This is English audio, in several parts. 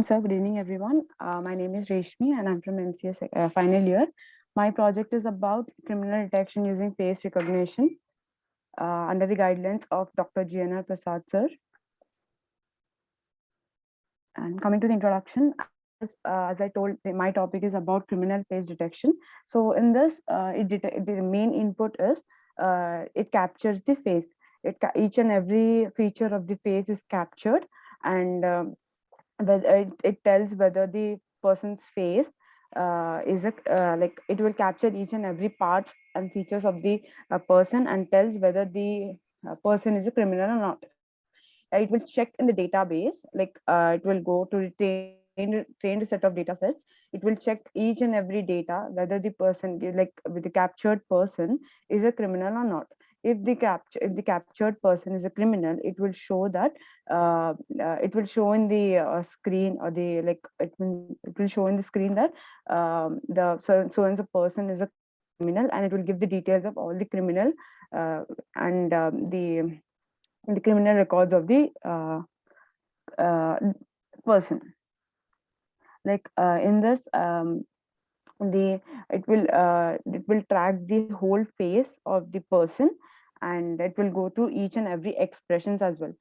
sir. Good evening, everyone. My name is Reshmi, and I'm from MCS final year. My project is about criminal detection using face recognition under the guidelines of Dr. GNR Prasad, sir. And coming to the introduction, as I told, my topic is about criminal face detection. So in this, the main input is it captures the face. Each and every feature of the face is captured, and whether it tells whether the person's face is a like it will capture each and every part and features of the person and tells whether the person is a criminal or not. It will check in the database, like it will go to the trained set of data sets. It will check each and every data whether the person, like with the captured person, is a criminal or not. If the captured person is a criminal, it will show that it will show in the screen, or the like it will show in the screen that the so and so person is a criminal, and it will give the details of all the criminal and the criminal records of the uh, person. Like in this, the it will track the whole face of the person, and it will go through each and every expressions as well.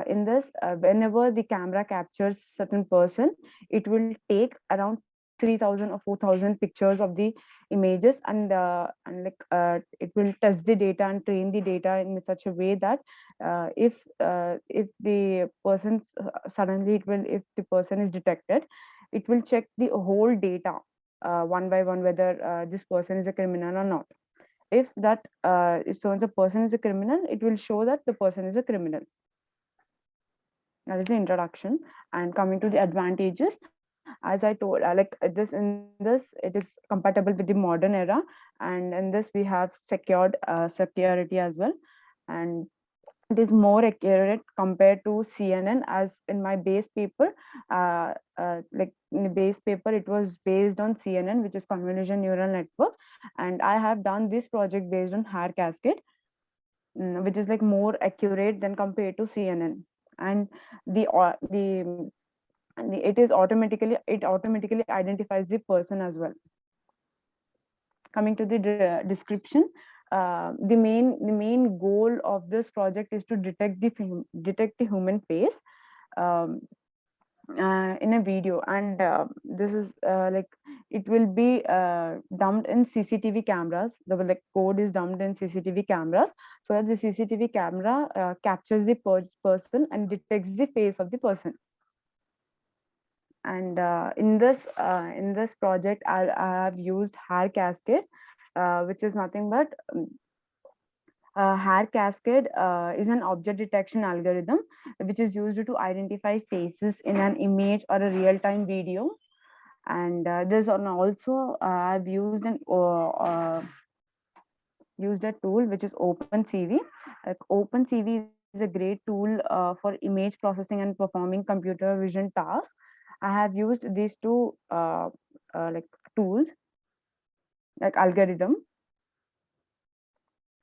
In this, whenever the camera captures certain person, it will take around 3,000 or 4,000 pictures of the images, it will test the data and train the data in such a way that if the person suddenly it will if the person is detected, it will check the whole data one by one whether this person is a criminal or not. If so a person is a criminal, it will show that the person is a criminal. That is the introduction. And coming to the advantages, as I told, this it is compatible with the modern era, and in this we have secured security as well, and it is more accurate compared to CNN. As in my base paper, like in the base paper, it was based on CNN, which is convolution neural networks, and I have done this project based on hair cascade, which is like more accurate than compared to CNN. And the uh, the it automatically identifies the person as well. Coming to the description, the main goal of this project is to detect the human face um, in a video, and this is like it will be dumped in CCTV cameras. The like code is dumped in CCTV cameras, so that the CCTV camera captures the person and detects the face of the person. And in this project, I have used hair cascade, which is nothing but hair cascade is an object detection algorithm which is used to identify faces in an image or a real-time video. And there's an also I've used a tool which is OpenCV. Like OpenCV is a great tool for image processing and performing computer vision tasks. I have used these two like tools, like algorithm.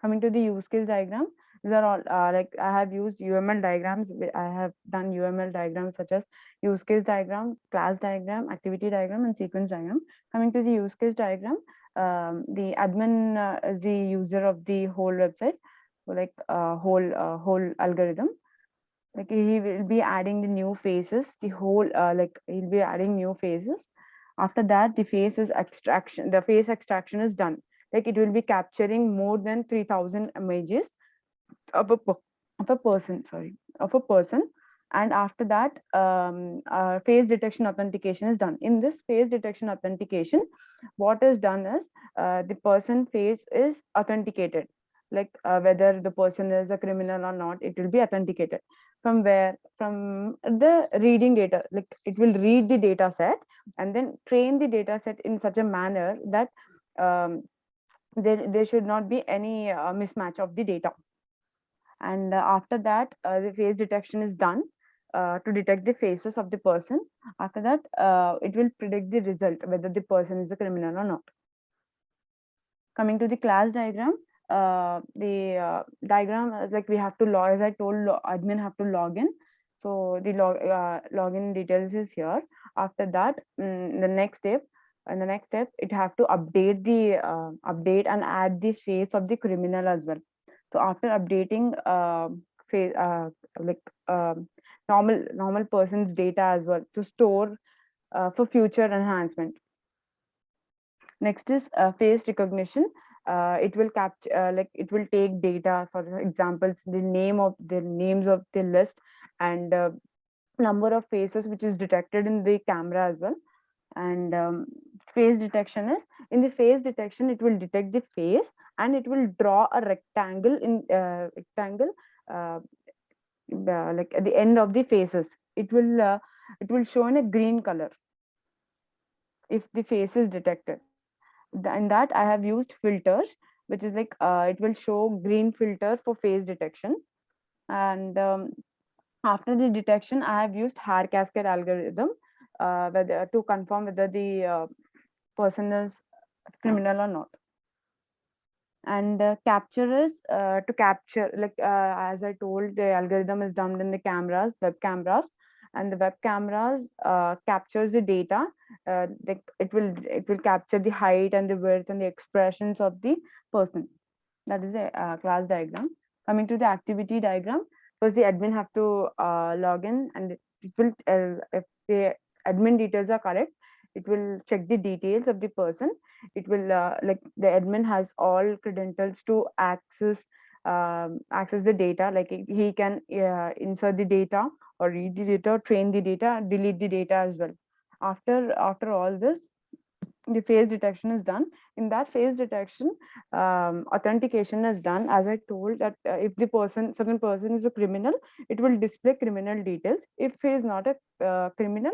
Coming to the use case diagram, these are all like I have used UML diagrams. I have done UML diagrams such as use case diagram, class diagram, activity diagram, and sequence diagram. Coming to the use case diagram, the admin is the user of the whole website, so like whole algorithm. Like he will be adding the new faces, the whole like he'll be adding new faces. After that, the face extraction is done. Like it will be capturing more than 3,000 images of of a person, sorry, of a person. And after that, face detection authentication is done. In this face detection authentication, what is done is the person face is authenticated, like whether the person is a criminal or not, it will be authenticated. From where? From the reading data. Like it will read the data set and then train the data set in such a manner that um, there should not be any mismatch of the data. And after that, the face detection is done to detect the faces of the person. After that, it will predict the result whether the person is a criminal or not. Coming to the class diagram, the diagram is like we have to log, as I told, admin have to log in. So the login details is here. After that, in the next step, it have to update the update and add the face of the criminal as well. So after updating face like normal person's data as well to store for future enhancement. Next is face recognition. It will capture it will take data, for examples, the names of the list, and number of faces which is detected in the camera as well. And face detection is, in the face detection, it will detect the face and it will draw a rectangle uh, like at the end of the faces. It will show in a green color if the face is detected. In that I have used filters, which is it will show green filter for face detection. And after the detection, I have used hair cascade algorithm, whether to confirm whether the person is criminal or not. And capture is to capture, as I told, the algorithm is done in the web cameras, and the web cameras captures the data. It will capture the height and the width and the expressions of the person. That is a class diagram. Coming to the activity diagram, first the admin have to log in, and it will, if the admin details are correct, it will check the details of the person. It will the admin has all credentials to access the data. Like he can insert the data or read the data, train the data, delete the data as well. After all this, the face detection is done. In that face detection, authentication is done. As I told that if the certain person is a criminal, it will display criminal details. If he is not a criminal,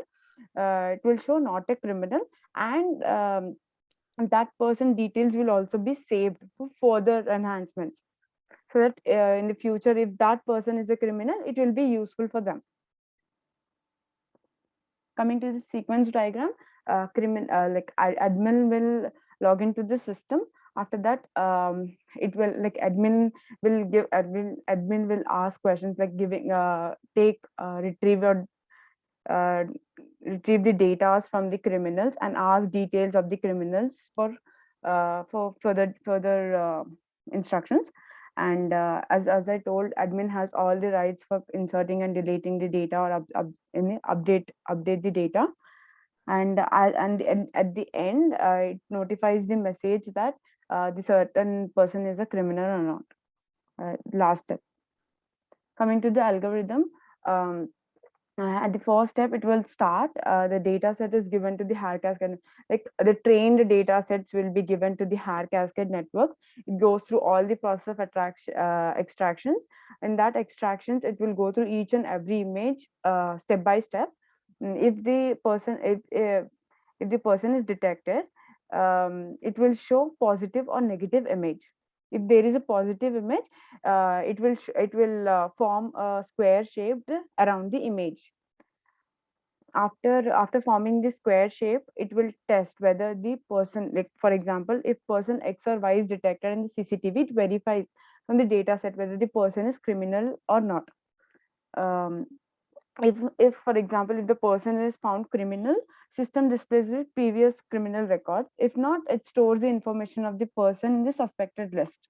it will show not a criminal. And that person details will also be saved for further enhancements, so that in the future, if that person is a criminal, it will be useful for them. Coming to the sequence diagram, admin will log into the system. After that, it will like admin will ask questions, like giving take uh, retrieve the data from the criminals and ask details of the criminals for further instructions. And as I told, admin has all the rights for inserting and deleting the data, or update the data. And at the end, it notifies the message that the certain person is a criminal or not. Last step. Coming to the algorithm, at the first step, it will start. The data set is given to the hair cascade. Like the trained data sets will be given to the hair cascade network. It goes through all the process of extractions. In that extractions, it will go through each and every image step by step. If the person if the person is detected, it will show positive or negative image. If there is a positive image, it will form a square shaped around the image. After forming the square shape, it will test whether the person, like for example, if person X or Y is detected in the CCTV, it verifies from the data set whether the person is criminal or not. um, if for example, if the person is found criminal, system displays with previous criminal records. If not, it stores the information of the person in the suspected list.